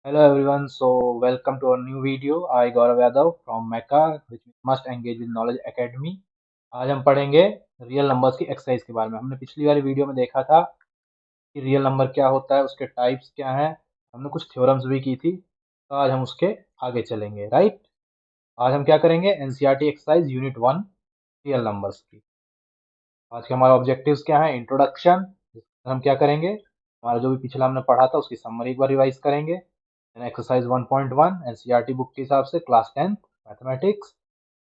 Hello everyone, so welcome to a new video. I Gaurav Yadav from MECA, which must engage with knowledge academy. आज हम पढ़ेंगे real numbers की exercise के बारे में। हमने पिछली वाली वीडियो में देखा था कि रियल नंबर क्या होता है, उसके टाइप्स क्या हैं। हमने कुछ थ्योरम्स भी की थी, तो आज हम उसके आगे चलेंगे। राइट, आज हम क्या करेंगे? NCERT exercise unit 1 real numbers की। आज के हमारे ऑब्जेक्टिव्स क्या है? इंट्रोडक्शन, हम क्या करेंगे, हमारा जो भी पिछला हमने पढ़ा था उसकी समरी एक बार रिवाइज करेंगे। एक्सरसाइज 1.1 एनसीईआरटी बुक के हिसाब से class 10th mathematics,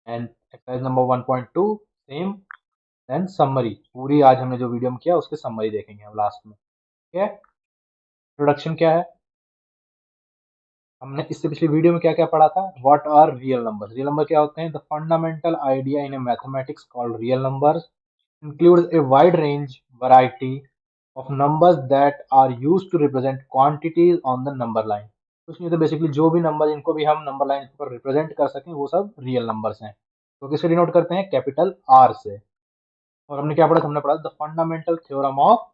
and exercise number 1.2 same. Then summary, पूरी आज हमने जो वीडियो में किया उसके समरी देखेंगे हम लास्ट में। ठीक है, इंट्रोडक्शन क्या है? हमने इससे पिछली वीडियो में क्या क्या पढ़ा था? What are real numbers? Real number क्या होते हैं? The fundamental idea in a mathematics called real numbers includes a wide range variety of numbers that are used to represent quantities on the number line. कुछ नहीं, तो basically जो भी number इनको भी हम नंबर लाइन पर रिप्रेजेंट कर सकें वो सब रियल नंबर्स हैं। तो किससे डिनोट करते हैं? कैपिटल आर से। और हमने क्या पढ़ा था? हमने पढ़ा the fundamental theorem of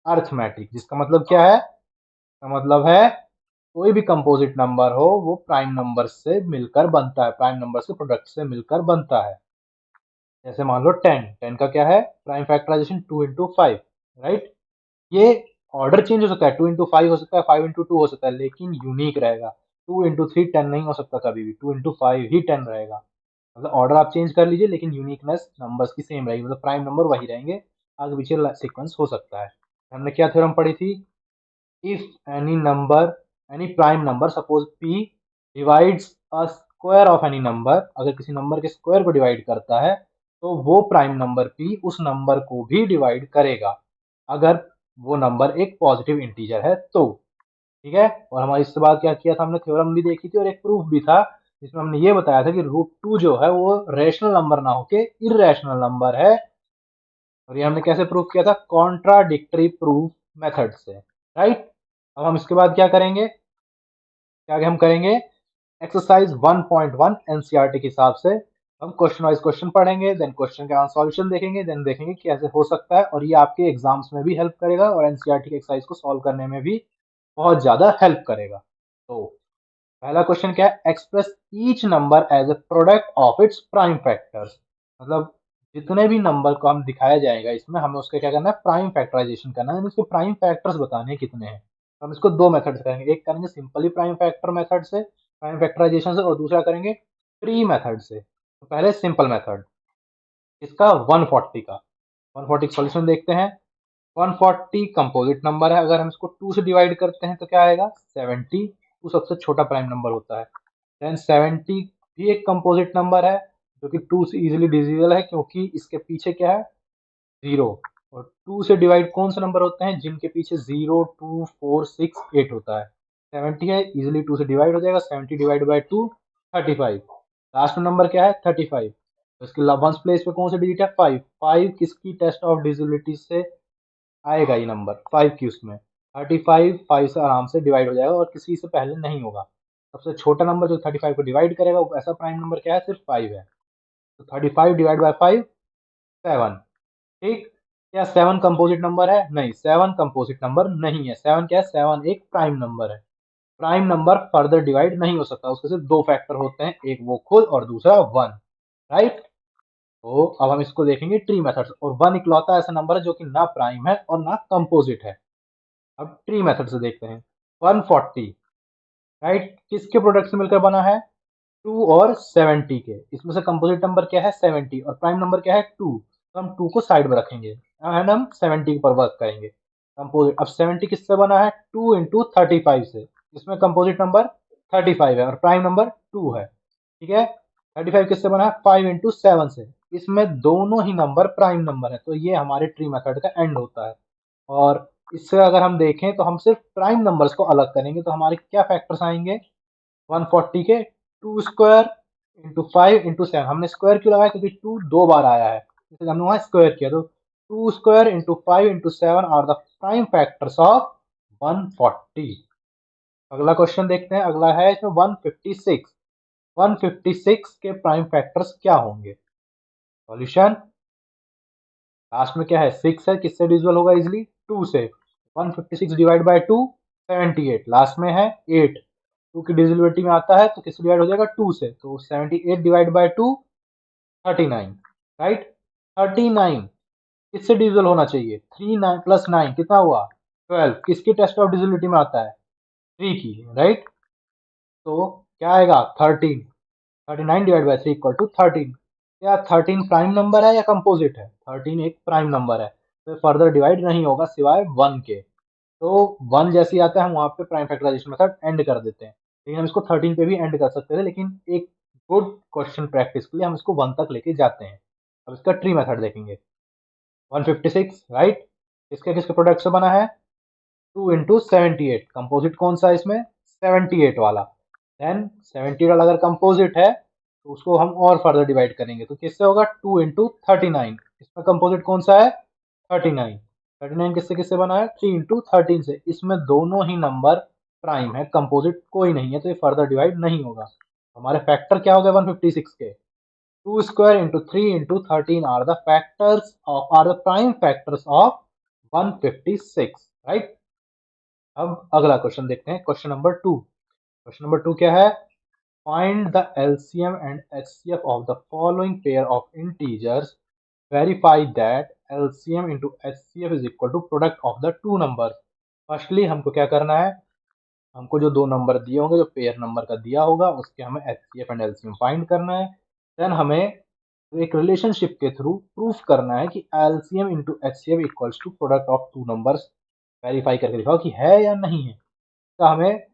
arithmetic, जिसका मतलब क्या है? इसका मतलब है कोई भी कंपोजिट नंबर हो वो प्राइम नंबर से मिलकर बनता है, प्राइम नंबर के प्रोडक्ट से मिलकर बनता है। जैसे मान लो 10 का क्या है? Prime factorization 2 into 5, right. ये ऑर्डर चेंज हो सकता है, 2 into 5 हो सकता है, 5 into 2 हो सकता है, लेकिन यूनिक रहेगा। 2 into 3 10 नहीं हो सकता कभी भी, 2 into 5 ही 10 रहेगा। मतलब ऑर्डर आप चेंज कर लीजिए लेकिन यूनिकनेस नंबर्स की सेम रहेगी, मतलब प्राइम नंबर वही रहेंगे, आगे पीछे सीक्वेंस हो सकता है। हमने क्या थ्योरम पढ़ी थी? If any number, any prime number, suppose p divides a square of any number, अगर किसी नंबर के स्क्वायर को डिवाइड करता है तो वो प्राइम नंबर p उस नंबर को भी डिवाइड करेगा, अगर वो नंबर एक पॉजिटिव इंटीजर है तो। ठीक है, और हमारे इसके बाद क्या किया था? हमने थ्योरम भी देखी थी और एक प्रूफ भी था, जिसमें हमने ये बताया था कि √2 जो है वो रेशनल नंबर ना होके इरेशनल नंबर है। और ये हमने कैसे प्रूफ किया था? कॉन्ट्राडिक्टरी प्रूफ मेथड से। राइट, अब हम इसके बाद क्या करेंगे? क्या आगे हम करेंगे? एक्सरसाइज 1.1 एनसीईआरटी के हिसाब से हम क्वेश्चन वाइज क्वेश्चन पढ़ेंगे, देन क्वेश्चन का सॉल्यूशन देखेंगे, देन देखेंगे कैसे हो सकता है, और ये आपके एग्जाम्स में भी हेल्प करेगा और एनसीईआरटी के एक्सरसाइज को सॉल्व करने में भी बहुत ज्यादा हेल्प करेगा। तो पहला क्वेश्चन क्या है? Express each number as a product of its prime factors. मतलब जितने भी नंबर को हम दिखाया जाएगा इसमें, हमें उसका क्या करना है? प्राइम फैक्टराइजेशन करना है, उसके प्राइम फैक्टर्स बताने हैं कितने हैं। तो हम इसको दो मेथड से करेंगे, एक करेंगे सिंपली प्राइम फैक्टर मेथड से, प्राइम फैक्टराइजेशन से, और दूसरा करेंगे ट्री मेथड से। तो पहले सिंपल मेथड, इसका 140 का 140 सॉल्यूशन देखते हैं। 140 कंपोजिट नंबर है, अगर हम इसको 2 से डिवाइड करते हैं तो क्या आएगा? 70। 2 सबसे छोटा प्राइम नंबर होता है। देन 70 भी एक कंपोजिट नंबर है जो कि 2 से इजीली डिविजिबल है, क्योंकि इसके पीछे क्या है? 0। और 2 से डिवाइड कौन से नंबर होते हैं? जिनके पीछे 0 2 4 6 8 होता है। 70 है, इजीली 2 से डिवाइड हो जाएगा। 70 डिवाइड बाई 2 35। लास्ट नंबर क्या है? 35। तो इसके वंस प्लेस पे कौन सा डिजिट है? 5। 5 किसकी टेस्ट ऑफ डिविजिबिलिटी से आएगा? ये नंबर 5 की, उसमें 35 5 से आराम से डिवाइड हो जाएगा और किसी से पहले नहीं होगा। सबसे छोटा नंबर जो 35 को डिवाइड करेगा वो ऐसा प्राइम नंबर क्या है? सिर्फ 5 है। तो 35 डिवाइड बाई 5 7। ठीक, क्या 7 कंपोजिट नंबर है? नहीं, 7 कंपोजिट नंबर नहीं है। 7 क्या है? 7 एक प्राइम नंबर है। प्राइम नंबर फर्दर डिवाइड नहीं हो सकता, उसके सिर्फ दो फैक्टर होते हैं, एक वो खुद और दूसरा 1। राइट, तो अब हम इसको देखेंगे ट्री मेथड, और 1 इकलौता ऐसा नंबर है जो कि ना प्राइम है और ना कंपोजिट है। अब ट्री मेथड से देखते हैं। 140, राइट, किसके प्रोडक्ट से मिलकर बना है? 2 और 70 के। इसमें से कंपोजिट नंबर क्या है? 70, और प्राइम नंबर क्या है? 2। तो हम 2 को साइड में रखेंगे एंड हम 70 पर वर्क करेंगे। कंपोजिट, अब 70 किससे बना है? 2 into 35 से। इसमें कंपोजिट नंबर 35 है और प्राइम नंबर 2 है। ठीक है, 35 किससे बना है? 5 into 7 से। इसमें दोनों ही नंबर प्राइम नंबर है, तो ये हमारे ट्री मेथड का एंड होता है। और इससे अगर हम देखें तो हम सिर्फ प्राइम नंबर्स को अलग करेंगे, तो हमारे क्या फैक्टर्स आएंगे? 140 के 2 स्क्वायर इंटू 5 into 7। हमने स्क्वायर क्यों लगाया? क्योंकि 2 दो बार आया है, इसलिए हमने वहां स्क्वायर किया। तो 2 square into 5 into 7 are the prime factors of 140। अगला क्वेश्चन देखते हैं, अगला है इसमें 156। 156 के प्राइम फैक्टर्स क्या होंगे? सॉल्यूशन, लास्ट में क्या है? 6 है, किससे डिविजिबल होगा इजिली? 2 से। 156 डिवाइड बाई 2 78, लास्ट में है 8। 2 की डिविजिबिलिटी में आता है तो किससे डिवाइड हो जाएगा, 2 से। तो 78 डिवाइड बाय 2 39, राइट। 39 किससे डिविजिबल होना चाहिए, 3 9 प्लस 9 कितना हुआ 12, किसकी टेस्ट ऑफ डिविजिबिलिटी में आता है, 3 की, राइट। तो क्या आएगा 13, 39 डिवाइड बाय 3 इक्वल टू 13। क्या 13 प्राइम नंबर है या कंपोजिट है, 13 एक प्राइम नंबर है, तो फर्दर डिवाइड नहीं होगा सिवाय 1 के। तो 1 जैसे ही आता है हम वहां पे प्राइम फैक्टराइजेशन मेथड एंड कर देते हैं, लेकिन हम इसको 13 पे भी एंड कर सकते थे, लेकिन एक गुड क्वेश्चन प्रैक्टिस के लिए हम इसको 1 तक लेके जाते हैं। अब इसका ट्री मेथड देखेंगे। 156, राइट, किसके किसके प्रोडक्ट से बना है, 2 इंटू 78, कंपोजिट कौन सा है इसमें, 78 वाला। देन 78 वाला अगर कंपोजिट है तो उसको हम और फर्दर डिवाइड करेंगे, तो किससे होगा, 2 इंटू 39, इसमें कंपोजिट कौन सा है, 39। 39 किससे किससे बना है, 3 इंटू 13 से, इसमें दोनों ही नंबर प्राइम है, कंपोजिट कोई नहीं है, तो ये फर्दर डिवाइड नहीं होगा। हमारे फैक्टर क्या हो गए 156 के, 2 square into 3 into 13 are the factors of, are the prime factors of 156, right। अब अगला क्वेश्चन देखते हैं, क्वेश्चन नंबर 2। क्वेश्चन नंबर 2 क्या है, find the LCM and HCF of the following pair of integers, verify that LCM into HCF is equal to product of the two numbers। Firstly हमको क्या करना है, हमको जो दो नंबर दिए होंगे, जो पेयर नंबर का दिया होगा, उसके हमें HCF एंड LCM फाइंड करना है। देन हमें एक रिलेशनशिप के थ्रू प्रूफ करना है कि LCM into HCF equals to product of two numbers, verify करके दिखाओ कि है या नहीं है। तो हमें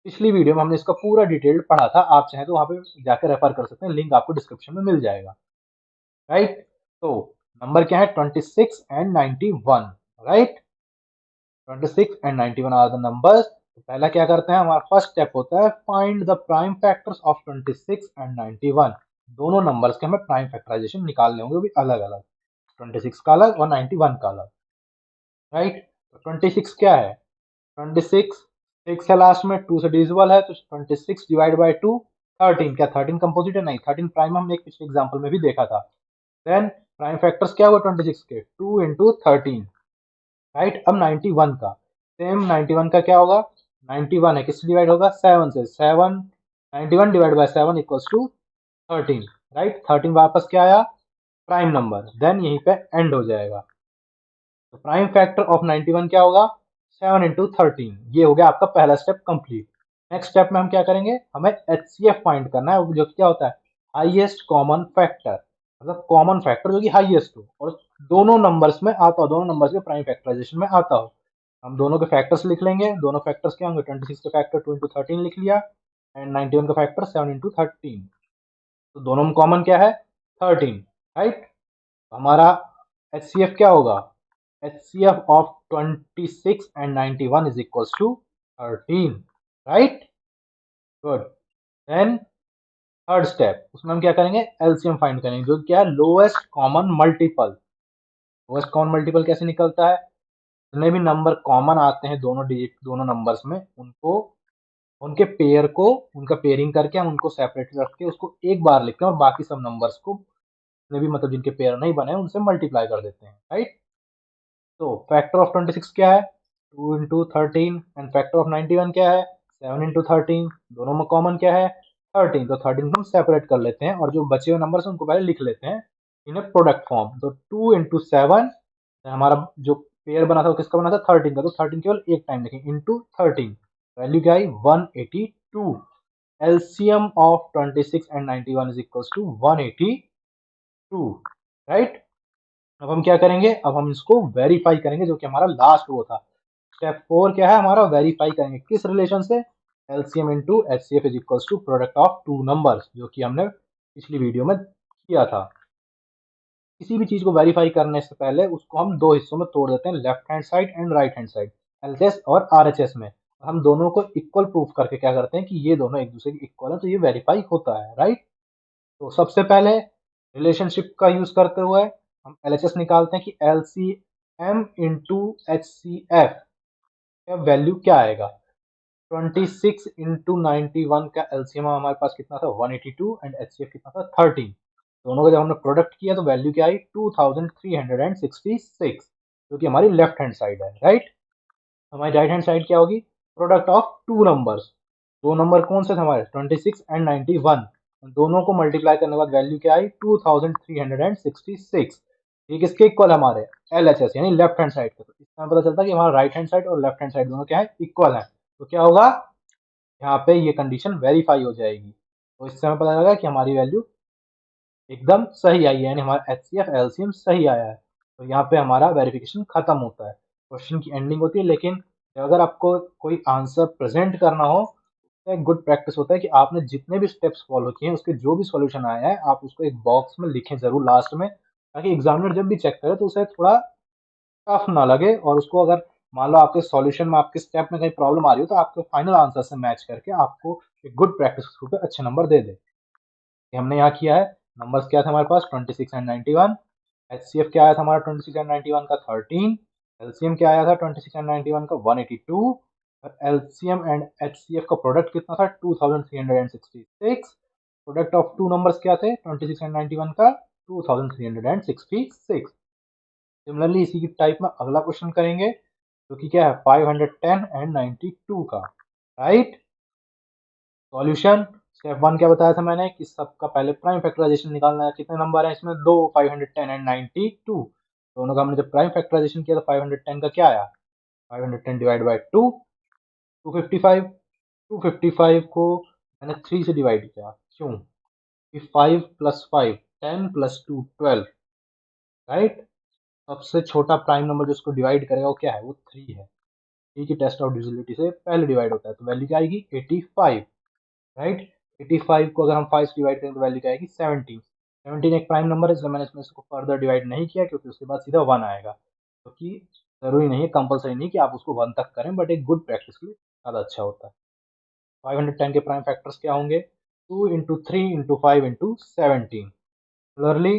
पिछली वीडियो में हमने इसका पूरा डिटेल पढ़ा था, आप चाहें तो वहां पे जाकर रेफर कर सकते हैं, लिंक आपको डिस्क्रिप्शन में मिल जाएगा, राइट। तो नंबर क्या है 26 and 91, right. 26 and 91 are the numbers. तो पहला क्या करते हैं, हमारा फर्स्ट स्टेप होता है find the prime factors of 26 and 91। दोनों नंबर्स के हमें प्राइम फैक्टराइजेशन निकालने होंगे, वो भी अलग अलग, 26 का अलग और 91 का अलग, राइट। तो 26 क्या है, 26 6 है लास्ट में, 2 से डिविजिबल है, तो 26 डिवाइड बाय 2 13। क्या 13 कंपोजिट है, नहीं, 13 प्राइम हमने एक पिछले एग्जांपल में भी देखा था। देन प्राइम फैक्टर्स क्या हुआ 26 के, 2 इंटू 13, राइट। अब 91 का सेम, 91 का क्या होगा, 91 है, किससे डिवाइड होगा, 7 से, 7 91 divide by 7 equals to 13, right. 13 वापस क्या आया, प्राइम नंबर, देन यहीं पे एंड हो जाएगा। तो प्राइम फैक्टर ऑफ 91 क्या होगा, 7 इंटू 13। ये हो गया आपका पहला स्टेप कंप्लीट। नेक्स्ट स्टेप में हम क्या करेंगे, हमें HCF फाइंड करना है, जो क्या होता है, हाईएस्ट कॉमन फैक्टर, मतलब कॉमन फैक्टर जो कि हाईएस्ट हो और दोनों नंबर्स में आता हो, दोनों नंबर्स के प्राइम फैक्टराइजेशन में आता हो। हम दोनों के फैक्टर्स लिख लेंगे, दोनों फैक्टर्स क्या होंगे, 26 का फैक्टर 2 इंटू 13 लिख लिया, एंड 91 का फैक्टर 7 इंटू 13। तो दोनों में कॉमन क्या है, 13, राइट। हमारा HCF क्या होगा, HCF of 26 and 91 is equals to 13, right? Good. Then third step, उसमें हम क्या करेंगे, LCM फाइंड करेंगे, जो क्या है lowest common multiple. Lowest common multiple कैसे निकलता है, जितने भी नंबर कॉमन आते हैं दोनों डिजिट, दोनों नंबर्स में, उनको, उनके पेयर को, उनका पेयरिंग करके हम उनको सेपरेट रख के उसको एक बार लिखते हैं और बाकी सब नंबर्स को, जितने भी मतलब जिनके पेयर नहीं बने उनसे मल्टीप्लाई कर देते हैं, राइट। तो फैक्टर ऑफ 26 क्या है, 2 इंटू 13, एंड फैक्टर ऑफ 91 क्या है, 7 इंटू 13। दोनों में कॉमन क्या है, 13, तो 13 को हम सेपरेट कर लेते हैं और जो बचे हुए नंबर उनको पहले लिख लेते हैं इन्हें प्रोडक्ट फॉर्म। तो 2 इंटू 7, हमारा जो पेयर बना था वो किसका बना था, 13 का, तो 13 केवल एक टाइम लिखेंगे, इंटू 13, वैल्यू क्या आई 182। LCM of 26 and 91 is equals to 182, right. अब हम क्या करेंगे, अब हम इसको वेरीफाई करेंगे, जो कि हमारा लास्ट वो था। स्टेप 4 क्या है हमारा, वेरीफाई करेंगे, किस रिलेशन से, LCM into HCF is equals to product of two numbers, जो कि हमने पिछली वीडियो में किया था। किसी भी चीज को वेरीफाई करने से पहले उसको हम दो हिस्सों में तोड़ देते हैं, left hand side and right hand side, LHS और आरएचएस में। हम दोनों को इक्वल प्रूफ करके क्या करते हैं कि ये दोनों एक दूसरे के इक्वल है, तो ये वेरीफाई होता है, राइट। तो सबसे पहले रिलेशनशिप का यूज करते हुए हम एलएचएस निकालते हैं कि एलसीएम इंटू एचसीएफ का वैल्यू क्या आएगा। 26 इंटू 91 का एलसीएम हमारे पास कितना था 182, एंड एचसीएफ कितना था 13। दोनों का जब हमने प्रोडक्ट किया तो वैल्यू क्या आई 2366, जो कि हमारी लेफ्ट हैंड साइड है, राइट। हमारी राइट हैंड साइड क्या होगी, प्रोडक्ट ऑफ टू नंबर्स, दो नंबर कौन से थे हमारे 26 एंड 91, दोनों को मल्टीप्लाई करने के बाद वैल्यू क्या आई 2366। ये किसके इक्वल हमारे LHS यानी लेफ्ट हैंड साइड के। तो इससे हमें पता चलता है कि हमारा राइट हैंड साइड और लेफ्ट हैंड साइड दोनों क्या है इक्वल है। तो क्या होगा यहाँ पे ये कंडीशन वेरीफाई हो जाएगी। तो इससे हमें पता चलेगा कि हमारी वैल्यू एकदम सही आई है, यानी हमारा HCF LCM सही आया है। तो यहाँ पे हमारा वेरिफिकेशन खत्म होता है, क्वेश्चन की एंडिंग होती है। लेकिन अगर आपको कोई आंसर प्रेजेंट करना हो तो एक गुड प्रैक्टिस होता है कि आपने जितने भी स्टेप्स फॉलो किए हैं उसके जो भी सॉल्यूशन आया है आप उसको एक बॉक्स में लिखें जरूर लास्ट में, ताकि एग्जामिनर जब भी चेक करे तो उसे थोड़ा टफ ना लगे, और उसको अगर मान लो आपके सॉल्यूशन में आपके स्टेप में कहीं प्रॉब्लम आ रही हो तो आपके फाइनल आंसर से मैच करके आपको एक गुड प्रैक्टिस के रूप में अच्छे नंबर दे दे। ये हमने यहाँ किया है। नंबर्स क्या थे हमारे पास 26 एंड 91। HCF क्या आया था हमारा 26 एंड 91 का 13। LCM क्या आया था 26 एंड 91 का 182। और LCM एंड HCF का प्रोडक्ट कितना था 2366। प्रोडक्ट ऑफ टू नंबर्स क्या थे 26 एंड 91 का 2366। सिमिलरली इसी की टाइप में अगला क्वेश्चन करेंगे जो कि क्या है 510 एंड 92 का। राइट, सॉल्यूशन स्टेप वन क्या बताया था मैंने कि सबका पहले प्राइम फैक्टराइजेशन निकालना है। कितने नंबर है इसमें दो 510 एंड 92। दोनों का हमने जब प्राइम फैक्टराइजेशन किया तो 510 का क्या आया 510 डिवाइड बाई 2 255। 255 को मैंने 3 से डिवाइड किया, क्यों कि 5 प्लस 5 10 प्लस 2 12। राइट, सबसे छोटा प्राइम नंबर जो उसको डिवाइड करेगा वो क्या है वो 3 है। 3 की टेस्ट ऑफ डिविजिबिलिटी से पहले डिवाइड होता है तो वैल्यू क्या आएगी 85। राइट, 85 को अगर हम 5 से डिवाइड करें तो वैल्यू क्या आएगी 17। 17 एक प्राइम नंबर है इसलिए मैंने इसमें इसको फर्दर डिवाइड नहीं किया क्योंकि उसके बाद सीधा 1 आएगा, क्योंकि जरूरी नहीं है कंपलसरी नहीं कि आप उसको 1 तक करें, बट एक गुड प्रैक्टिस के लिए ज़्यादा अच्छा होता है। 510 के प्राइम फैक्टर्स क्या होंगे 2 इंटू 3 इंटू 5 इंटू 17। सिमिलरली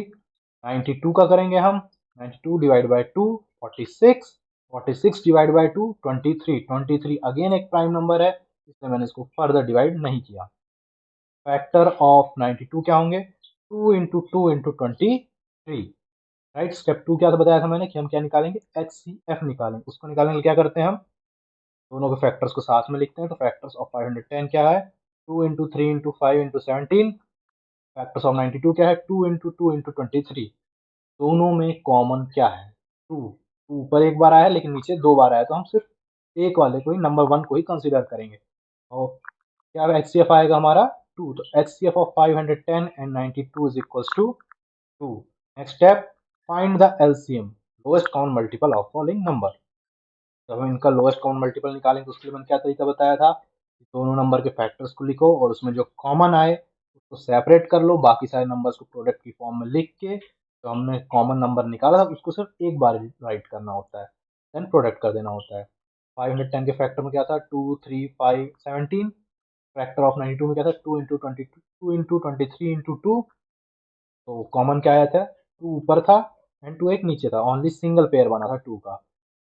92 का करेंगे हम 92 divide by 2 46। 46 divide by 2 23। 23 again एक प्राइम नंबर है इसलिए मैंने इसको फर्दर डिवाइड नहीं किया। फैक्टर ऑफ 92 क्या होंगे 2 इंटू 2 इंटू 23। राइट, स्टेप 2 क्या था बताया था मैंने कि हम क्या निकालेंगे HCF निकालेंगे। उसको निकालने के लिए क्या करते हैं हम दोनों के फैक्टर्स को साथ में लिखते हैं। तो फैक्टर्स ऑफ 510 क्या है 2 into 3 into 5 into 17। Factors of 92 क्या है 2 इंटू 2 इंटू 23। दोनों में कॉमन क्या है 2। ऊपर एक बार आया है लेकिन नीचे दो बार आया, तो हम सिर्फ एक वाले को ही नंबर 1 को ही कंसीडर करेंगे। और क्या HCF आएगा हमारा 2। तो HCF of 510 and 92 is equals to 2। Next step find the LCM lowest common multiple of following number. जब हम इनका लोएस्ट कॉमन मल्टीपल निकालेंगे तो उसके लिए मैंने क्या तरीका बताया था कि दोनों नंबर के फैक्टर्स को लिखो और उसमें जो कॉमन आए उसको सेपरेट कर लो, बाकी सारे नंबर्स को प्रोडक्ट की फॉर्म में लिख के जो हमने कॉमन नंबर निकाला था उसको सिर्फ एक बार राइट करना होता है, देन प्रोडक्ट कर देना होता है। 510 के फैक्टर में क्या था 2 3 5 17। फैक्टर ऑफ 92 में क्या था 2 इंटू 22 2 इंटू 23 इंटू 2। तो कॉमन क्या आया था 2 ऊपर था एंड 2 एक नीचे था, ओनली सिंगल पेयर बना था 2 का।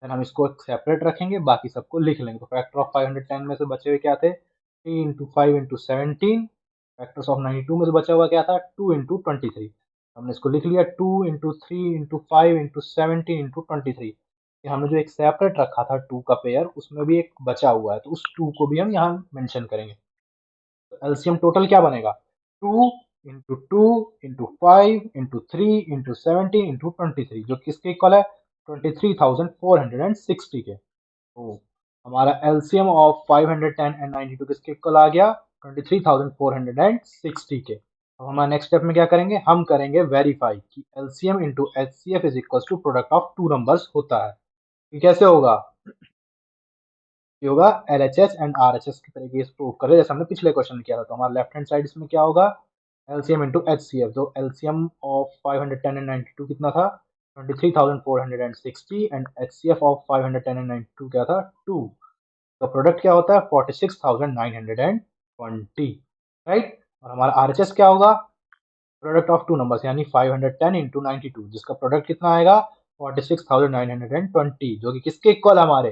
देन हम इसको सेपरेट रखेंगे बाकी सबको लिख लेंगे। तो फैक्टर ऑफ 510 में से बचे हुए क्या थे 3 इंटू 5 इंटू 17। फैक्टर्स ऑफ 92 में से बचा हुआ क्या था 2 इंटू 23। हमने इसको लिख लिया 2 इंटू 3 इंटू 5 इंटू 17 इंटू 23। हमने जो एक सेपरेट रखा था 2 का पेयर उसमें भी एक बचा हुआ है तो उस 2 को भी हम यहाँ मेंशन करेंगे। तो एलसीएम टोटल क्या बनेगा 2 into 2 into 5 into 3 into 17 into 23, जो किसके इक्वल है 23,460 के। तो हमारा एलसीएम ऑफ 510 एंड 92 किसके इक्वल आ गया 23,460 के। अब हमारा नेक्स्ट स्टेप में क्या करेंगे हम करेंगे वेरीफाई कि LCM into HCF is equal to product of two numbers होता है। ये कैसे होगा ये होगा LHS एंड RHS के तरीके से प्रूव करें जैसे हमने पिछले क्वेश्चन में किया था। तो हमारा लेफ्ट हैंड साइड इसमें क्या होगा LCM इंटू HCF। जो LCM ऑफ 510 एंड 92 कितना था 23,460 एंड HCF ऑफ 510 एंड 92 क्या था 2। तो प्रोडक्ट क्या होता है 46,920। राइट, और हमारा RHS क्या होगा प्रोडक्ट ऑफ टू नंबर्स यानी 510 इंटू 92 जिसका प्रोडक्ट कितना आएगा 46,920, जो कि किसके इक्वल हमारे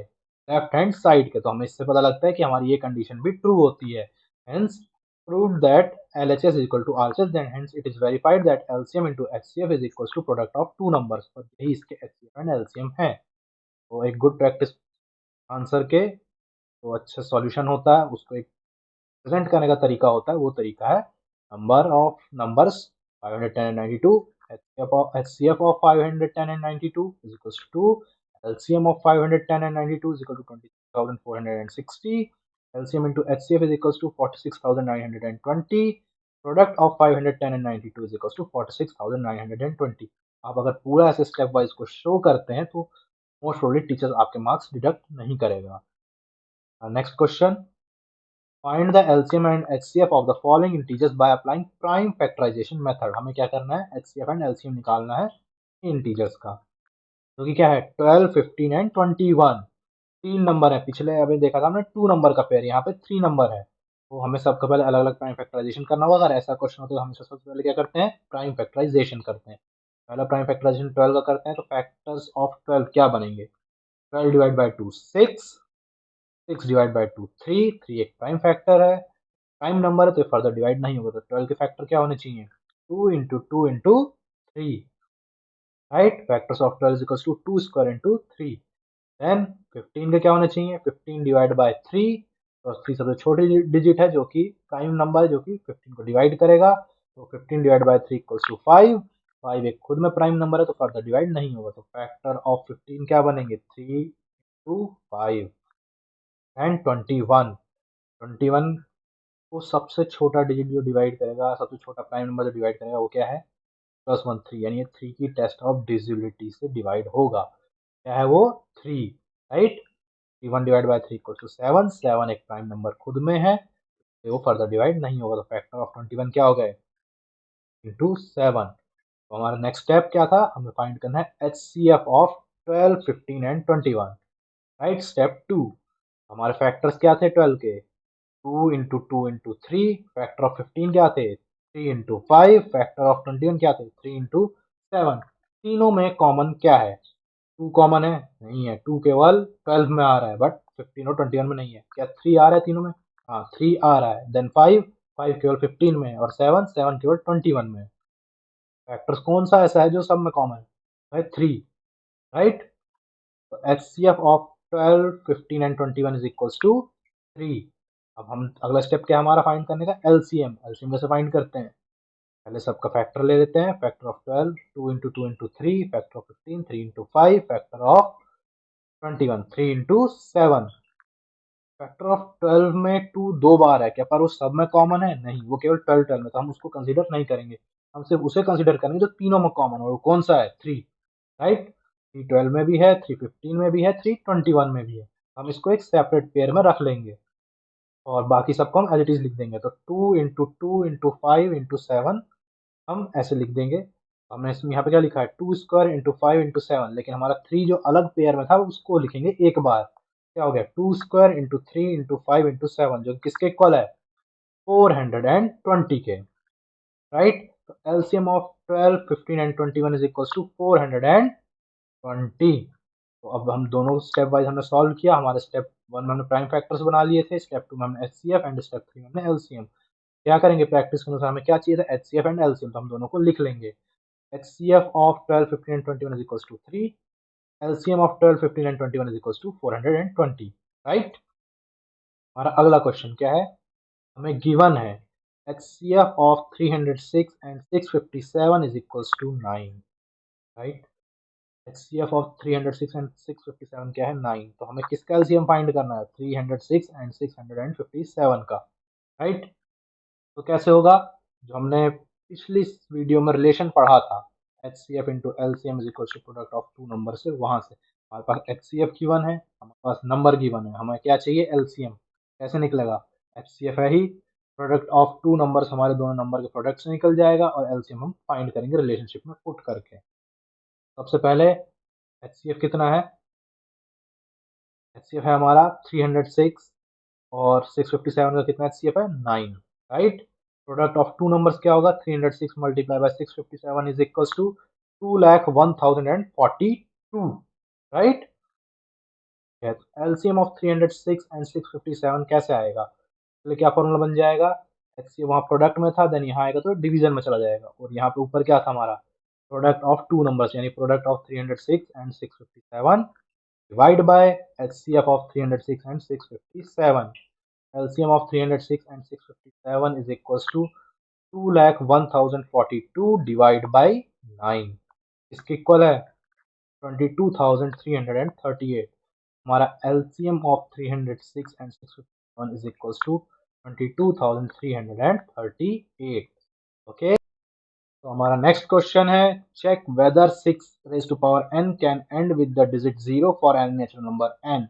लेफ्ट हैंड साइड के। तो हमें इससे पता लगता है कि हमारी ये कंडीशन भी ट्रू होती है। Hence proved that LHS is equal to RHS, then hence it is verified that LCM into HCF is equals to product of two numbers। और यही इसके HCF एंड LCM है। तो एक गुड प्रैक्टिस आंसर के तो अच्छा सॉल्यूशन होता है उसको एक प्रेजेंट करने का तरीका होता है वो तरीका है number of numbers 510 and 92, HCF of 510 and 92 is equals to LCM of 510 and 92 is equal to 26,460. LCM into HCF is equals to 46,920. Product of 510 and 92 is equals to 46,920. आप अगर पूरा ऐसे स्टेप वाइज को शो करते हैं तो most probably teacher आपके marks deduct नहीं करेगा। Next question, find the LCM and HCF of the following integers by applying prime factorization method. हमें क्या करना है, एचसीएफ एंड एलसीएम निकालना है इंटीजर्स का, जो कि क्या है 12, 15 एंड 21। तीन नंबर है, पिछले अभी देखा था हमने 2 नंबर का पेयर, यहाँ पे 3 नंबर है, तो हमें सबका पहले अलग अलग प्राइम फैक्टराइजेशन करना होगा। अगर ऐसा क्वेश्चन हो तो हमें सबसे पहले क्या करते हैं, प्राइम फैक्टराइजेशन करते हैं। पहला प्राइम फैक्टराइजेशन 12 का करते हैं, तो फैक्टर्स ऑफ 12 क्या बनेंगे, 12 डिवाइड बाई 2 6, 6 डिवाइड बाई 2 3, 3 एक प्राइम फैक्टर है, प्राइम नंबर है तो फर्दर डिवाइड नहीं होगा, तो 12 के फैक्टर क्या होने चाहिए, 2 into 2 into 3, right. Factors of 12 equals to 2 square into 3। Then 15 के क्या होने चाहिए, 15 डिवाइड बाय 3, तो 3 सबसे छोटी डिजिट है जो कि प्राइम नंबर है, जो कि 15 को डिवाइड करेगा, तो 15 डिवाइड बाय 3 इक्वल्स टू 5। 5 एक खुद में प्राइम नंबर है तो फर्दर डिवाइड नहीं होगा, तो फैक्टर ऑफ 15 क्या बनेंगे, 3 टू 5 एंड 21। 21 को सबसे छोटा डिजिट जो डिवाइड करेगा, सबसे छोटा प्राइम नंबर जो डिवाइड करेगा वो क्या है, +1 3, यानी ये 3 की टेस्ट ऑफ डिविजिबिलिटी से डिवाइड होगा। क्या है वो, 3, right. 1 divide by 3 equal to 7, 7 एक प्राइम नंबर खुद में है तो वो फर्दर डिवाइड नहीं होगा, तो फैक्टर ऑफ 21 क्या हो गए, इंटू 7। तो हमारा नेक्स्ट स्टेप क्या था, हमें फाइंड करना है HCF of 12, 15 and 21, right. Step 2, हमारे फैक्टर्स क्या थे 12 के, 2 इंटू 2 इंटू 3, फैक्टर ऑफ 15 क्या थे, 3 इंटू 5, फैक्टर ऑफ 21 क्या थे, 3 इंटू 7। तीनों में कॉमन क्या है, 2 कॉमन है, नहीं है, 2 केवल 12 में आ रहा है बट 15 और 21 में नहीं है। क्या 3 आ रहा है तीनों में, हाँ 3 आ रहा है। देन 5, 5 केवल 15 में है, और 7, 7 केवल 21 में है। फैक्टर्स कौन सा ऐसा है जो सब में कॉमन है, भाई 3, राइट। तो HCF of 12, 15 and 21 is equals to 3। अब हम अगला स्टेप क्या है हमारा फाइंड करने का, एलसीएम। एलसीएम कैसे फाइंड करते हैं, पहले सबका फैक्टर ले लेते हैं। Factor of 12, 2 into 2 into 3, factor of 15, 3 into 5, factor of 21, 3 into 7। Factor of 12 में 2 दो बार है, क्या पर वो सब में कॉमन है, नहीं, वो केवल 12 12 में, तो हम उसको कंसीडर नहीं करेंगे। हम सिर्फ उसे कंसीडर करेंगे जो तीनों में कॉमन है, वो कौन सा है, 3, राइट। 3 12 में भी है, 3 15 में भी है, 3 21 में भी है। हम इसको एक सेपरेट पेयर में रख लेंगे और बाकी सबको हम एज इट इज लिख देंगे। तो 2 इंटू 2 इंटू 5 इंटू 7 हम ऐसे लिख देंगे। हमने इसमें यहाँ पे क्या लिखा है, 2 स्क्वायर इंटू 5 इंटू 7, लेकिन हमारा 3 जो अलग पेयर में था उसको लिखेंगे एक बार। क्या हो गया, 2 स्क्वायर इंटू 3 इंटू 5 इंटू 7, जो किसके इक्वल है, 420 के, राइट। तो LCM of 12, 15 and 21 is equal to 420। तो अब हम दोनों स्टेप वाइज हमने सॉल्व किया। हमारे स्टेप 1 में हमने प्राइम फैक्टर्स बना लिए थे, स्टेप 2 में हमने HCF एंड स्टेप 3 में हमने LCM। क्या करेंगे, प्रैक्टिस के अनुसार हमें क्या चाहिए था, HCF एंड LCM, तो हम दोनों को लिख लेंगे। HCF of 12, 15 and 21 is equals to 3. LCM of 12, 15 and 21 is equals to 420, right. हमारा अगला क्वेश्चन क्या है, हमें गिवन है HCF of 306 and 657 is equals to 9, right. HCF of 306 and 657 क्या है, 9। तो हमें किसका LCM फाइंड करना है, 306 and 657 का, राइट। तो कैसे होगा, जो हमने पिछली वीडियो में रिलेशन पढ़ा था, HCF into LCM is equal to product of two number से, वहां से हमारे पास HCF गिवन है, हमारे पास नंबर गिवन है, हमें क्या चाहिए, LCM। कैसे निकलेगा, HCF है ही, प्रोडक्ट ऑफ टू नंबर्स हमारे दोनों नंबर के प्रोडक्ट से निकल जाएगा, और LCM हम फाइंड करेंगे रिलेशनशिप में पुट करके। सबसे पहले HCF कितना है, HCF है हमारा 306, और 657 का कितना HCF है, 9, right. Product of two numbers क्या होगा, 306 multiply by 657 is equals to 2,01,042, right. LCM of 306 and 657 कैसे आएगा, तो क्या फॉर्मूला बन जाएगा, HCF वहाँ प्रोडक्ट में था, देन यहाँ आएगा तो डिवीजन में चला जाएगा, और यहाँ पे ऊपर क्या था हमारा, प्रोडक्ट ऑफ टू नंबर्स, यानी product of 306 and 657 divide by HCF of 306 and 657। LCM of 306 and 657 is equals to 2,01,042 divide by 9, इसके इक्वल है 22,338। हमारा LCM of 306 and 651 is equals to 22,338। Okay, तो हमारा नेक्स्ट क्वेश्चन है, check whether 6 raise to power n can end with the digit 0 for any natural number n।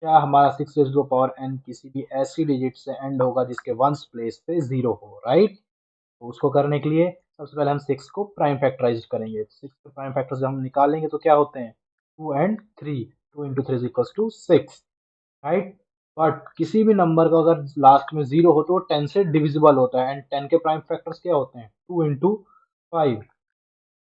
क्या हमारा 6 raise to power n किसी भी ऐसी डिजिट से एंड होगा जिसके वंस प्लेस पे 0 हो, राइट। तो उसको करने के लिए सबसे पहले हम 6 को प्राइम फैक्टराइज करेंगे। 6 के प्राइम फैक्टर जब हम निकालेंगे तो क्या होते हैं 2 and 3, 2 into 3 equals to 6, right. But किसी भी नंबर का अगर लास्ट में 0 हो तो वो 10 से डिविजिबल होता है, एंड 10 के प्राइम फैक्टर्स क्या होते हैं 2 into 5।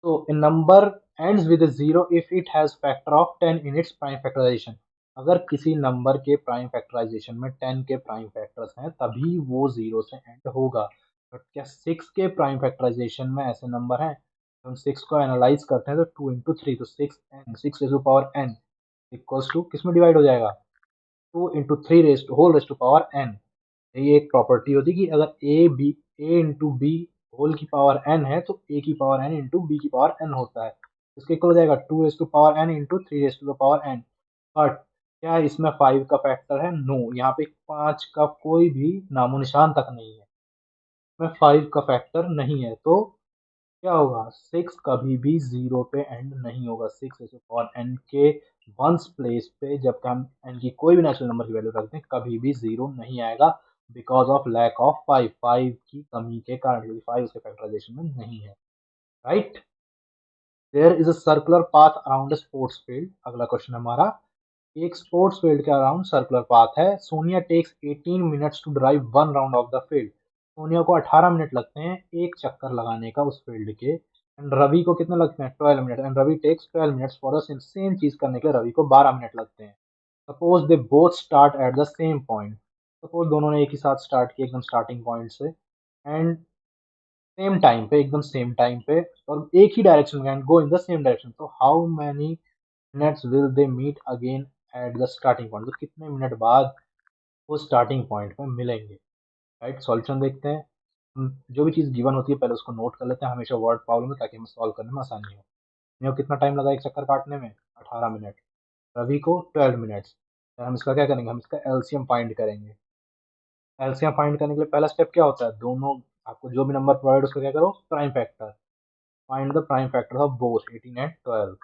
So a number ends with a zero if it has factor of 10 in its prime factorization। अगर किसी नंबर के प्राइम फैक्टराइजेशन में 10 के प्राइम फैक्टर्स हैं तभी वो जीरो से एंड होगा। बट क्या 6 के प्राइम फैक्टराइजेशन में ऐसे नंबर हैं? तो हम 6 को एनालाइज करते हैं तो 2 इंटू 3, तो 6n, 6 raise to power n equals to किस में डिवाइड हो जाएगा 2 into 3 raise to whole raise to power n। ये एक प्रॉपर्टी होती है कि अगर ए इंटू बी होल की पावर n है तो a की पावर n इंटू बी की पावर n होता है। इसके इक्वल हो जाएगा 2 raise to power n into 3 raise to the power n। But क्या इसमें 5 का फैक्टर है? नो, यहाँ पे 5 का कोई भी नामो निशान तक नहीं है, इसमें 5 का फैक्टर नहीं है। तो क्या होगा 6 कभी भी 0 पे एंड नहीं होगा। 6 रेज टू पावर n के वंस प्लेस पे जब हम n की कोई भी नेचुरल नंबर की वैल्यू रखते हैं कभी भी 0 नहीं आएगा, बिकॉज ऑफ लैक ऑफ 5, 5 की कमी के कारण, क्योंकि 5 उसके फैक्टराइजेशन में नहीं है, right. There is a circular path around a sports field. अगला क्वेश्चन हमारा, एक स्पोर्ट्स फील्ड के अराउंड सर्कुलर पाथ है। Sonia takes 18 minutes to drive one round of the field. Sonia को 18 मिनट लगते हैं एक चक्कर लगाने का उस फील्ड के, एंड रवि को कितने लगते हैं 12 minute, and Ravi takes 12 minutes for the same चीज करने के लिए रवि को 12 मिनट लगते हैं। Suppose they both start at the same point. Suppose दोनों ने एक ही साथ स्टार्ट किया एकदम स्टार्टिंग पॉइंट से, एंड सेम टाइम पे, एकदम सेम टाइम पे, और एक ही डायरेक्शन में, and go in the same direction. तो how many minutes will they meet again at the starting point. तो कितने मिनट बाद वो स्टार्टिंग पॉइंट पे मिलेंगे, राइट। सॉल्यूशन देखते हैं। जो भी चीज़ गिवन होती है पहले उसको नोट कर लेते हैं हमेशा वर्ड प्रॉब्लम में, ताकि हमें सॉल्व करने में आसानी हो। हमें कितना टाइम लगा एक चक्कर काटने में 18 मिनट, रवि को 12 मिनट्स। हम इसका क्या करेंगे, हम इसका एलसीएम फाइंड करेंगे। एलसीएम फाइंड करने के लिए पहला स्टेप क्या होता है, दोनों आपको जो भी नंबर प्रोवाइड उसका क्या करो prime factor. Find the prime factor of both 18 and 12।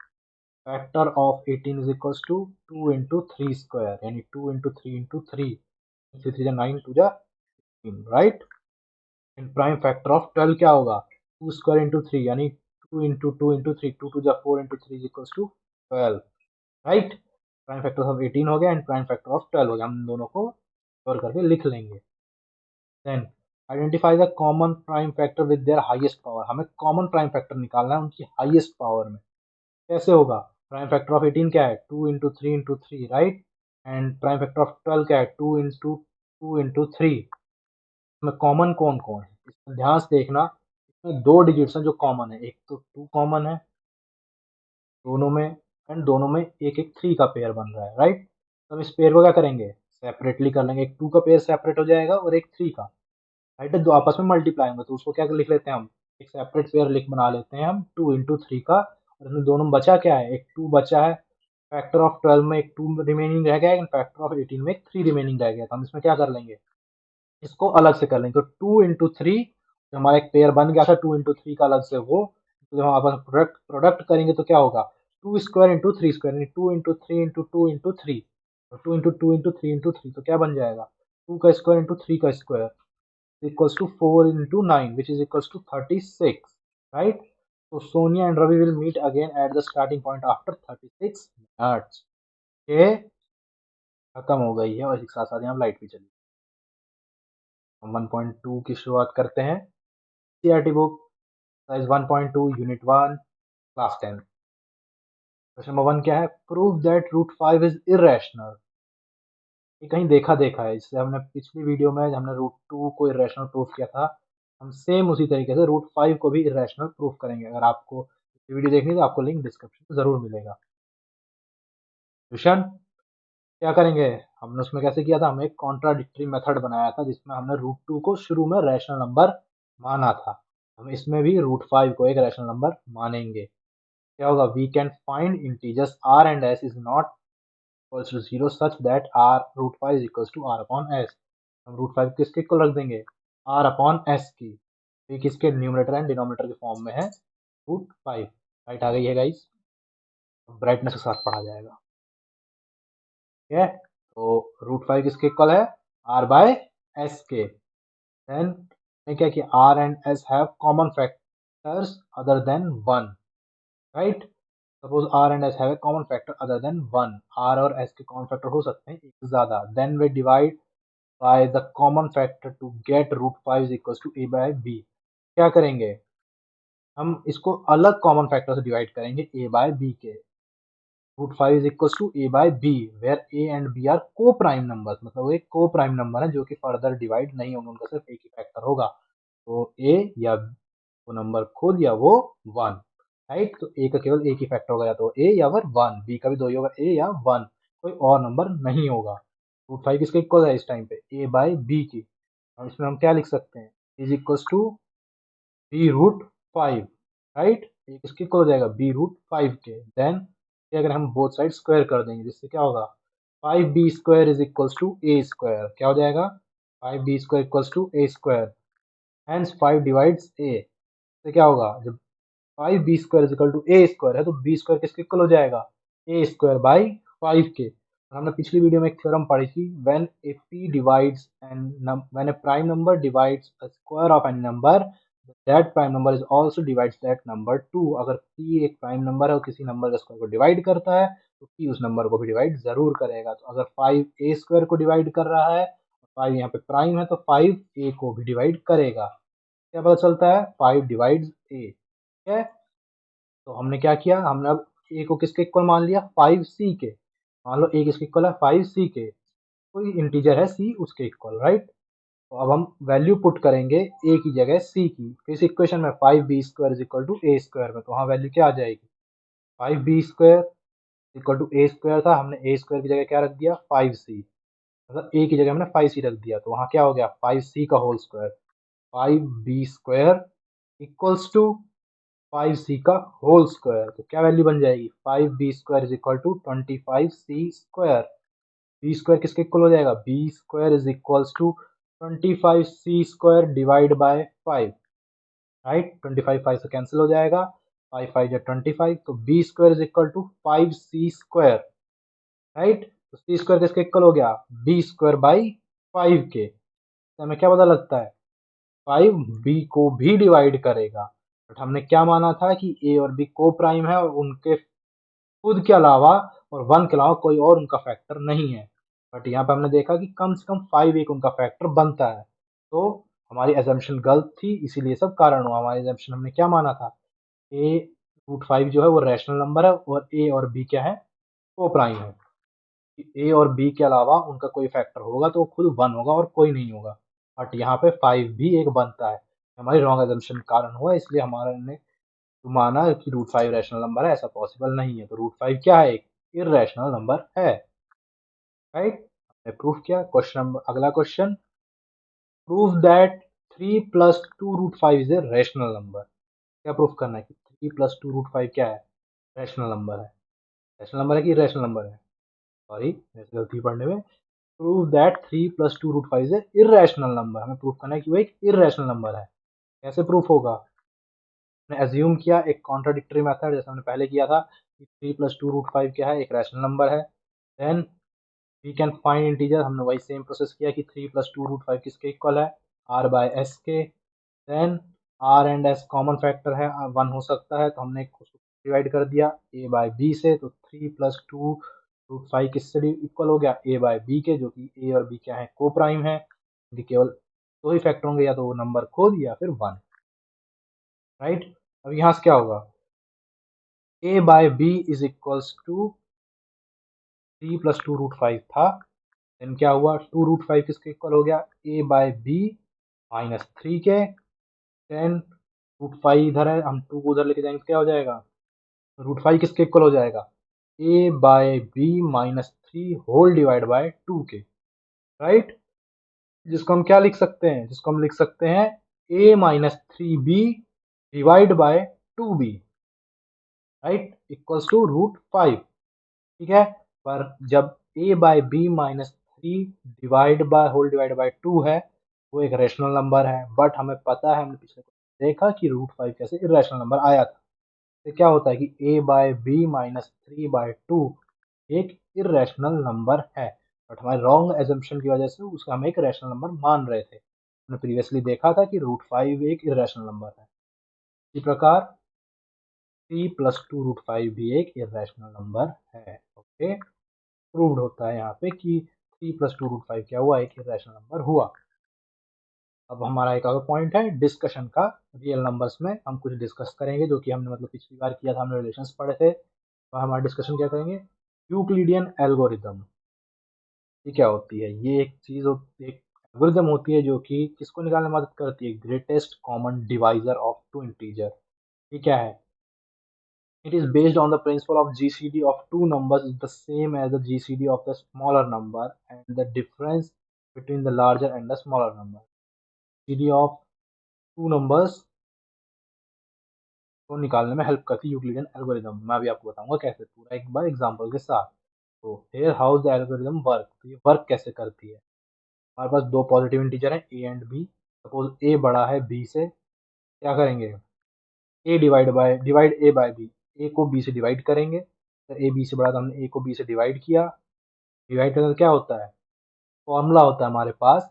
Factor of 18 is equals to 2 into 3 square, यानी 2 इंटू 3 इंटू 3, 3 3 9 2 जा 3, right. And prime factor of 12 क्या होगा 2 स्क्वायर इंटू 3, यानी 2 इंटू 2 इंटू 3, 2 2 जा 4 into 3 is equals to 12, right. Prime factor of 18 हो गया and prime factor of 12 हो गया। हम दोनों को कवर करके लिख लेंगे। Then identify the common prime factor with their highest power. हमें कॉमन प्राइम फैक्टर निकालना है उनकी हाईएस्ट पावर में। कैसे होगा, प्राइम फैक्टर ऑफ 18 क्या है 2 into 3 into 3, right. And prime factor of 12 क्या है 2 इंटू 3। इसमें कॉमन कौन कौन है, इसमें ध्यान से देखना। इसमें दो डिजिट्स हैं जो कॉमन है, एक तो 2 कॉमन है दोनों में, एंड दोनों में एक एक 3 का पेयर बन रहा है, राइट। तो हम इस पेयर को क्या करेंगे सेपरेटली कर लेंगे, एक 2 का पेयर सेपरेट हो जाएगा और एक 3 का, राइट। दो आपस में मल्टीप्लाई होंगे तो उसको क्या लिख लेते हैं हम, एक सेपरेट पेयर लिख बना लेते हैं हम 2 इंटू 3 का। और इसमें दोनों में बचा क्या है, एक 2 बचा है, फैक्टर ऑफ 12 में एक 2 रिमेनिंग रह गया, एंड फैक्टर ऑफ 18 में एक 3 रिमेनिंग रह गया। तो हम इसमें क्या कर लेंगे, इसको अलग से कर लेंगे। तो 2 इंटू 3 जो हमारा एक पेयर बन गया था 2 इंटू 3 का अलग से, वो तो जब हम आपस प्रोडक्ट प्रोडक्ट करेंगे तो क्या होगा 2 स्क्वायर इंटू 3 स्क्वायर, यानी 2 इंटू 3 इंटू 2 इंटू 3, और 2 इंटू 2 इंटू 3 इंटू 3, तो क्या बन जाएगा 2 का स्क्वायर इंटू 3 का square equals to 4 into 9, which is equals to 36, right? So Sonia and Ravi will meet again at the starting point after 36 minutes. Okay, खत्म हो गई है और एक साथ साथ यहाँ लाइट भी चली। हम 1.2 की शुरुआत करते हैं। CRT book size 1.2 unit 1 class 10। Question number 1 क्या है, prove that root 5 is irrational. ये कहीं देखा देखा है, इससे हमने पिछली वीडियो में हमने रूट 2 को इरेशनल प्रूफ किया था, हम सेम उसी तरीके से रूट 5 को भी इरेशनल प्रूफ करेंगे। अगर आपको वीडियो देखनी है तो आपको लिंक डिस्क्रिप्शन में जरूर मिलेगा। क्वेश्चन क्या करेंगे, हमने उसमें कैसे किया था, हमने एक कॉन्ट्राडिक्टरी मेथड बनाया था जिसमें हमने √2 को शुरू में रैशनल नंबर माना था। हम इसमें भी √5 को एक रैशनल नंबर मानेंगे। क्या होगा, we can find integers r and s is not equals to 0 such that r √5 is equals to r upon s। हम √5 किसके इक्वल रख देंगे, r अपॉन s की। ये किसके न्यूमरेटर एंड डिनोमिनेटर के फॉर्म में है, √5। राइट आ गई है गाइस, ब्राइटनेस के साथ पढ़ा जाएगा। ठीक है, तो √5 किसके इक्वल है, r बाय s के। देन क्या किया, r and s have common factors other than 1, right. Suppose r and s have a common factor other than 1, r और s के कॉमन फैक्टर हो सकते हैं एक से ज्यादा। Then we divide by the common factor to get √5 is equal to a by b। क्या करेंगे, हम इसको अलग कॉमन फैक्टर से डिवाइड करेंगे a बाय b के। √5 is equals to a by b where a and b are co-prime numbers, मतलब वो एक co-prime नंबर है जो कि फर्दर डिवाइड नहीं होंगे, उनका सिर्फ एक ही फैक्टर होगा। तो a या वो नंबर खुद या वो 1, राइट। तो a का केवल एक ही फैक्टर होगा, या तो a या फिर 1, b का भी 2 ही होगा, a या 1, कोई और नंबर नहीं होगा। √5 किसके इक्वल है इस टाइम पे, a बाई b की। और इसमें हम क्या लिख सकते हैं, is equal to b√5, right. ये किसके इक्वल हो जाएगा, b√5 के। देन अगर हम बोथ साइड स्क्वायर कर देंगे जिससे क्या होगा, 5b² is equals to a²। क्या हो जाएगा, 5b² equals to a²। Hence 5 divides a, तो क्या होगा, जब 5b² is equal to a² है तो b² किसके इक्वल हो जाएगा, a² बाई 5 के। और हमने पिछली वीडियो में एक थ्योरम पढ़ी थी, when A p divides and when A prime number divides a square of any number that prime number is also divides that number two. अगर p एक प्राइम नंबर है और किसी नंबर के स्क्वायर को डिवाइड करता है तो p उस नंबर को भी डिवाइड जरूर करेगा। तो अगर 5a² को डिवाइड कर रहा है, 5 यहाँ पे प्राइम है तो 5a को भी डिवाइड करेगा। क्या पता चलता है, 5 डिवाइड्स a। ठीक है, तो हमने क्या किया, हमने अब a को किसके इक्वल मान लिया, 5c के। मान लो a किसके इक्वल है, 5c के। कोई इंटीजर है c उसके इक्वल, राइट। तो अब हम वैल्यू पुट करेंगे a की जगह c की। तो इस इक्वेशन में 5b² is equal to a² में, तो वहाँ वैल्यू क्या आ जाएगी, 5b² इक्वल टू a² था, हमने a² की जगह क्या रख दिया, 5c। मतलब a की जगह हमने 5c रख दिया, तो वहाँ क्या हो गया, 5c का whole square. 5b² equals to 5c का होल स्क्वायर। तो क्या वैल्यू बन जाएगी, 5b² is equal to 25c²। b² किसके इक्वल हो जाएगा, b² is equals to 25c² divide by 5, right. 25 5 से कैंसिल हो जाएगा, 5 5 या 25, तो b² is equal to 5c², right. तो c² किसके इक्वल हो गया, b² बाई 5 के। तो हमें क्या पता लगता है, 5 b को भी डिवाइड करेगा। बट हमने क्या माना था कि a और b को प्राइम है और उनके खुद के अलावा और 1 के अलावा कोई और उनका फैक्टर नहीं है। बट यहाँ पे हमने देखा कि कम से कम 5 एक उनका फैक्टर बनता है। तो हमारी एजम्पशन गलत थी, इसीलिए सब कारण हुआ। हमारी एजम्पशन हमने क्या माना था, a√5 जो है वो रैशनल नंबर है और a और b क्या है, को प्राइम है। a और b के अलावा उनका कोई फैक्टर होगा तो वो खुद 1 होगा और कोई नहीं होगा। बट यहाँ पे 5 भी एक बनता है। हमारी रॉन्ग एजम्पशन कारण हुआ, इसलिए हमारा ने तो माना कि √5 रैशनल नंबर है, ऐसा पॉसिबल नहीं है। तो √5 क्या है, एक इर्रेशनल नंबर है, राइट। हमने प्रूफ किया। क्वेश्चन नंबर, अगला question, proof that 3 plus 2√5 is a rational number. क्या प्रूफ करना है कि 3 प्लस 2√5 क्या है, रैशनल नंबर है। रैशनल नंबर है कि इर्रेशनल नंबर है, सॉरी गलती पढ़ने में। Prove that 3 plus 2√5 is a irrational number, हमें प्रूफ करना है कि वो एक इर्रेशनल नंबर है। कैसे प्रूफ होगा, हमने एज्यूम किया एक कॉन्ट्राडिक्टरी मेथड, जैसे हमने पहले किया था कि 3 प्लस 2√5 क्या है, एक रैशनल नंबर है। Then we can find integer, हमने वही सेम प्रोसेस किया कि 3 प्लस 2√5 किसके इक्वल है, r बाय s के। Then r and s common factor है, 1 हो सकता है, तो हमने उसको डिवाइड कर दिया a बाय b से। तो 3 प्लस 2√5 किससे इक्वल हो गया, a बाय b के, जो कि a और b क्या है, को प्राइम है। इनके केवल दो ही फैक्टर होंगे, या तो वो नंबर खुद या फिर 1, राइट। अब यहाँ से क्या होगा, a by b is equals to 3 plus 2√5 था। देन क्या हुआ, 2√5 किसके इक्वल हो गया, a बाय b माइनस 3 के। देन √5 इधर है, हम 2 को उधर लेके जाएंगे तो क्या हो जाएगा, √5 किसके इक्वल हो जाएगा, A by B minus 3 whole divide by 2 के, राइट। जिसको हम क्या लिख सकते हैं, जिसको हम लिख सकते हैं A minus 3b divide by 2b, right, equals to √5, ठीक है। पर जब a by B minus 3 divide by whole divide by 2 है, वो एक रेशनल नंबर है, बट हमें पता है, हमने पिछले देखा कि √5 कैसे इरेशनल नंबर आया था। तो क्या होता है कि a by B minus 3 by 2 एक इरेशनल नंबर है, बट हमारे रॉन्ग एजम्पशन की वजह से उसका हम एक रेशनल नंबर मान रहे थे। हमने प्रीवियसली देखा था कि √5 एक इरेशनल नंबर है। इसी प्रकार 3 प्लस 2 √5 भी एक इरेशनल नंबर है। ओके, प्रूव्ड होता है यहाँ पे कि 3 प्लस 2 √5 क्या हुआ, एक इरेशनल नंबर हुआ। अब हमारा एक और पॉइंट है डिस्कशन का, रियल नंबर्स में हम कुछ डिस्कस करेंगे, जो कि हमने मतलब पिछली बार किया था, हमने रिलेशंस पढ़े थे। तो हमारा डिस्कशन क्या करेंगे, यूक्लिडियन एल्गोरिदम। ये क्या होती है, ये एक चीज एक एल्गोरिदम होती है जो कि किसको निकालने में मदद करती है, greatest common divisor of two integer. ये क्या है, it is based on the principle of GCD of two numbers is the same as the GCD of the smaller number and the difference between the larger and the smaller number. GCD of two numbers को निकालने में help करती है Euclidean algorithm. मैं अभी आपको बताऊंगा कैसे, पूरा एक बार एग्जांपल के साथ। तो here how the algorithm work, तो ये वर्क कैसे करती है। हमारे पास दो पॉजिटिव इंटीजर हैं ए एंड बी। सपोज ए बड़ा है बी से, क्या करेंगे, ए डिवाइड ए बाय बी, ए को बी से डिवाइड करेंगे। तो ए बी से बड़ा, तो हमने ए को बी से डिवाइड किया। डिवाइड करने से क्या होता है, फॉर्मूला होता है हमारे पास,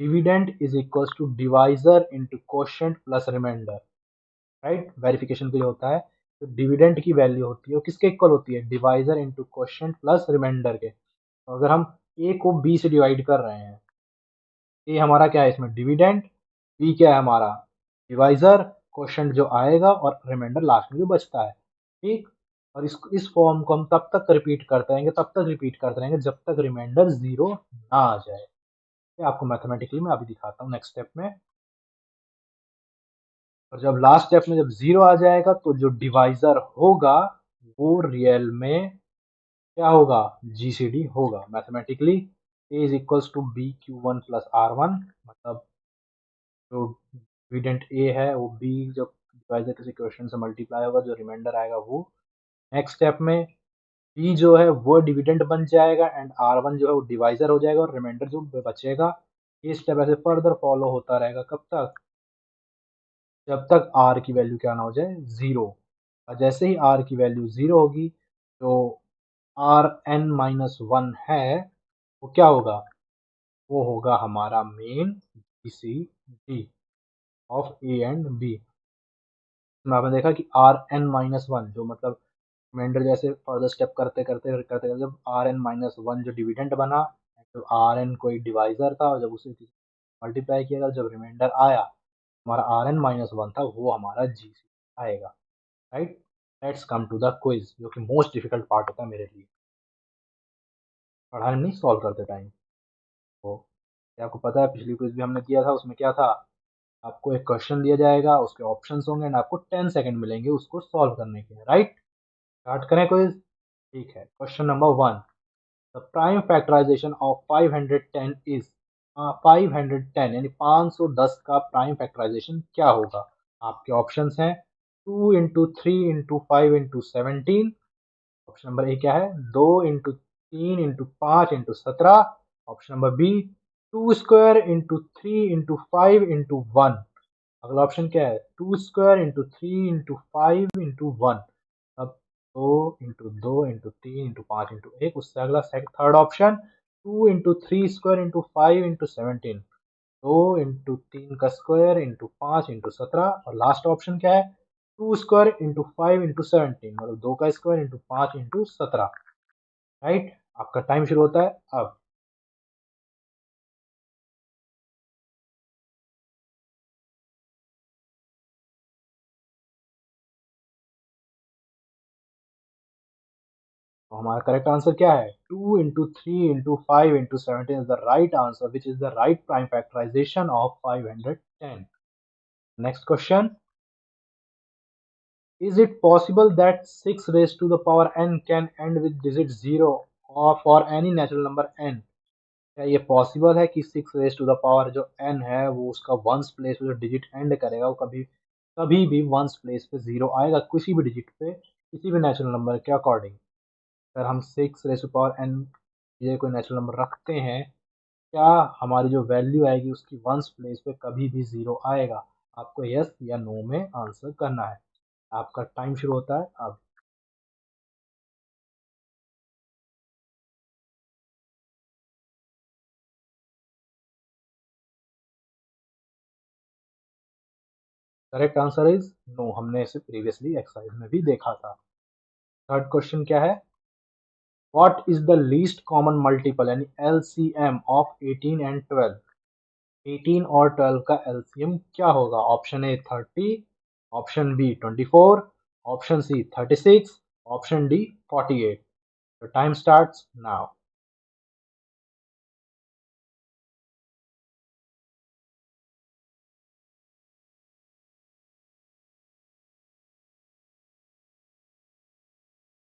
dividend is equals to divisor into quotient plus remainder, right. Verification के लिए होता है। तो डिविडेंड की वैल्यू होती है, वो किसके इक्वल होती है, divisor into quotient plus remainder के। तो अगर हम ए को बी से डिवाइड कर रहे हैं, ए हमारा क्या है इसमें, डिविडेंड, बी क्या है हमारा, डिवाइजर, क्वोशिएंट जो आएगा और रिमाइंडर लास्ट में जो बचता है, ठीक। और इस फॉर्म को हम तब तक रिपीट करते रहेंगे, तब तक रिपीट करते रहेंगे जब तक रिमाइंडर 0 ना आ जाए। ये आपको मैथमेटिकली मैं अभी दिखाता हूँ नेक्स्ट स्टेप में। और जब लास्ट स्टेप में जब 0 आ जाएगा, तो जो डिवाइजर होगा वो रियल में क्या होगा, जीसीडी होगा। Mathematically a is equals to b q one plus r one, मतलब जो डिविडेंड ए है वो बी जब डिवाइजर किसी क्वेश्चन से मल्टीप्लाई होगा, जो रिमाइंडर आएगा वो। नेक्स्ट स्टेप में बी जो है वो डिविडेंड बन जाएगा एंड आर वन जो है वो डिवाइजर हो जाएगा और रिमाइंडर जो बचेगा। ये स्टेप ऐसे फर्दर फॉलो होता रहेगा, कब तक, जब तक आर की वैल्यू क्या ना हो जाए, 0। और जैसे ही आर की वैल्यू 0 होगी, तो आर एन माइनस वन है वो क्या होगा, वो होगा हमारा main GCD of a and b. इसमें आपने देखा कि आर एन माइनस वन जो मतलब रिमाइंडर, जैसे फर्दर स्टेप करते करते करते करते जब आर एन माइनस वन जो डिविडेंड बना, तो आर एन कोई डिवाइजर था, और जब उसे मल्टीप्लाई किया, जब रिमाइंडर आया, हमारा आर एन माइनस वन था, वो हमारा जी आएगा, right. Let's come to the quiz, जो कि मोस्ट डिफिकल्ट पार्ट होता है मेरे लिए, पढ़ाई नहीं सॉल्व करते टाइम। तो क्या आपको पता है, पिछली क्विज भी हमने किया था, उसमें क्या था, आपको एक क्वेश्चन दिया जाएगा, उसके ऑप्शंस होंगे एंड आपको 10 सेकंड मिलेंगे उसको सॉल्व करने के, राइट। स्टार्ट करें क्विज, ठीक है। Question number 1, the prime factorization of 510 is, 510 यानी 510 का प्राइम फैक्टराइजेशन क्या होगा। आपके ऑप्शंस हैं 2 into 3 into 5 into 17। Option number a क्या है, 2 into 3 into 5 into 17। Option number b, 2 square into 3 into 5 into 1। अगला ऑप्शन क्या है, 2 स्क्वायर इंटू 3 इंटू 5 इंटू 1। अब 2 इंटू 2 इंटू 3 इंटू 5 इंटू 1, उससे अगला third option, 2 into 3 square into 5 into 17। 2 into 3 का square into 5 into 17। और लास्ट ऑप्शन क्या है, 2 स्क्वायर इंटू 5 इंटू 17, मतलब 2 का स्क्वायर इंटू 5 इंटू 17, राइट। आपका टाइम शुरू होता है अब। तो हमारा करेक्ट आंसर क्या है, 2 into 3 into 5 into 17 is the right answer, which is the right prime factorization of 510। Next question, Is it possible that 6 raised to the power n can end with digit 0 or for any natural number n? क्या ये possible है कि 6 raise to the power जो n है वो उसका ones place पे जो डिजिट एंड करेगा वो कभी कभी भी वंस प्लेस पे 0 आएगा किसी भी डिजिट पे किसी भी नेचुरल नंबर के अकॉर्डिंग? अगर हम 6 रेज टू पावर n ये कोई नेचुरल नंबर रखते हैं, क्या हमारी जो वैल्यू आएगी उसकी वंस प्लेस पे कभी भी 0 आएगा? आपको यस या नो में आंसर करना है। आपका टाइम शुरू होता है अब। Correct answer is no. हमने इसे प्रीवियसली एक्सरसाइज में भी देखा था। थर्ड क्वेश्चन क्या है? What is the least common multiple यानी एलसीएम ऑफ 18 एंड 12? 18 और 12 का एलसीएम क्या होगा? Option a 30, option b 24, option c 36, option d 48। The time starts now.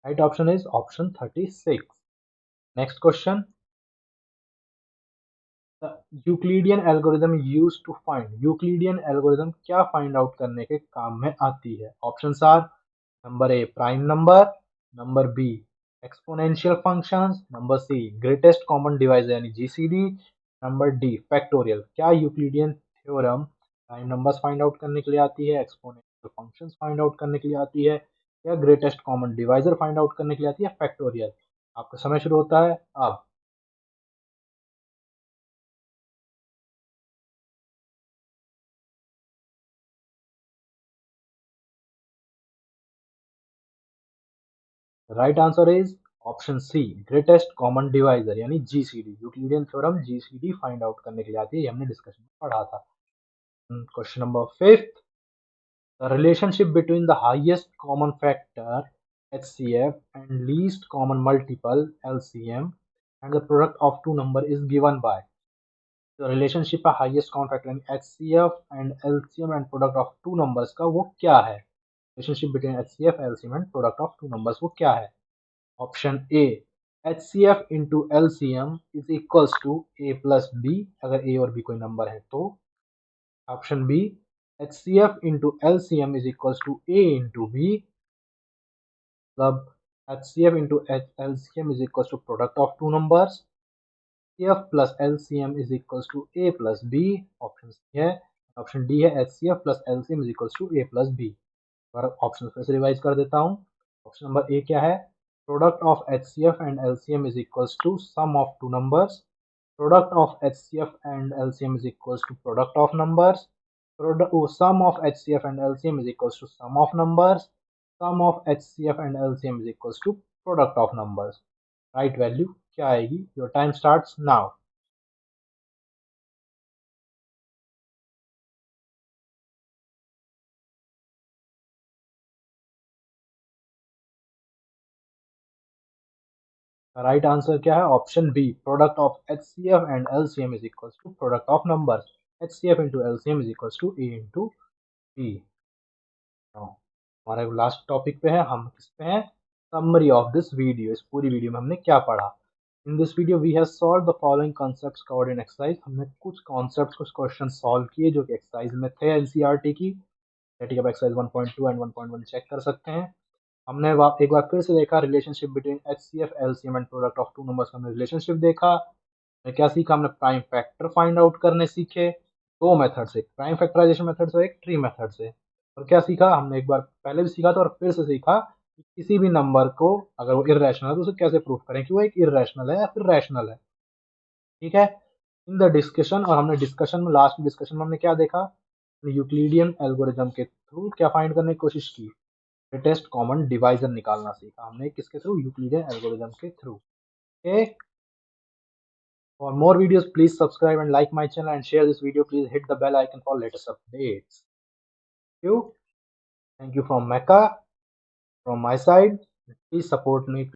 Right option is option 36. Next question. The Euclidean algorithm used to find. Euclidean algorithm क्या find out करने के काम में आती है? Options are number A prime number, number B exponential functions, number C greatest common divisor यानी GCD, number D factorial। क्या Euclidean theorem prime numbers find out करने के लिए आती है, एक्सपोनेंशियल फंक्शंस फाइंड आउट करने के लिए आती है, या greatest common divisor find out करने के लिए आती है, फैक्टोरियल? आपका समय शुरू होता है अब। Right answer is option C greatest common divisor यानी GCD. Euclidean theorem GCD find out करने के लिए आती है, ये हमने डिस्कशन में पढ़ा था। Question number fifth. The relationship between the highest common factor HCF and least common multiple LCM and the product of two number is given by। जो रिलेशनशिप है हाईएस्ट कॉमन फैक्टर यानी HCF and LCM and product of two numbers का वो क्या है? Relationship between HCF LCM and product of two numbers वो क्या है? Option a HCF into LCM is equals to A plus B, अगर A और B कोई नंबर है तो। Option b HCF into LCM is equals to A into B, मतलब HCF into LCM is equals to product of two numbers. HCF plus LCM is equals to A plus B। Option c है। Option d है HCF plus LCM is equals to A plus B। और option फिर से revise कर देता हूँ। Option number a क्या है? Product of HCF and LCM is equals to sum of two numbers. Product of HCF and LCM is equals to product of numbers. Sum of HCF and LCM is equals to sum of numbers. Sum of HCF and LCM is equals to product of numbers. Right value क्या आएगी? Your time starts now. Right answer क्या है? Option b product of HCF and LCM is equals to product of numbers. HCF into LCM is equals to A into B। हमारे last topic पे है, हम किस पे हैं? Summary of this video. इस पूरी वीडियो में हमने क्या पढ़ा? In this video we have solve the following concepts covered in exercise. हमने कुछ कॉन्सेप्ट्स कुछ क्वेश्चन सॉल्व किए जो कि एक्सरसाइज में थे एनसीईआरटी की। ठीक है, एक्सरसाइज 1.2 एंड 1.1 चेक कर सकते हैं। हमने एक बार फिर से देखा relationship between HCF LCM and product of two numbers का हमने रिलेशनशिप देखा। हमने क्या सीखा? हमने प्राइम फैक्टर फाइंड आउट करने सीखे दो मेथड से, प्राइम फैक्टराइजेशन मेथड से, एक ट्री मेथड से। और क्या सीखा? हमने एक बार पहले भी सीखा था और फिर से सीखा कि किसी भी नंबर को अगर वो इर्रेशनल है तो उसे कैसे प्रूफ करें कि वो एक इर्रेशनल है या फिर रैशनल है। ठीक है, इन द डिस्कशन। और हमने डिस्कशन में लास्ट डिस्कशन में हमने क्या देखा? यूक्लिडियन एल्गोरिथम के थ्रू क्या फाइंड करने की कोशिश की? ग्रेटेस्ट कॉमन डिवाइजर निकालना सीखा हमने किसके थ्रू? यूक्लिडियन एल्गोरिथम के through. Okay, for more videos please subscribe and like my channel and share this video. Please hit the bell icon for latest updates. Thank you from Mecca from my side. Please support me.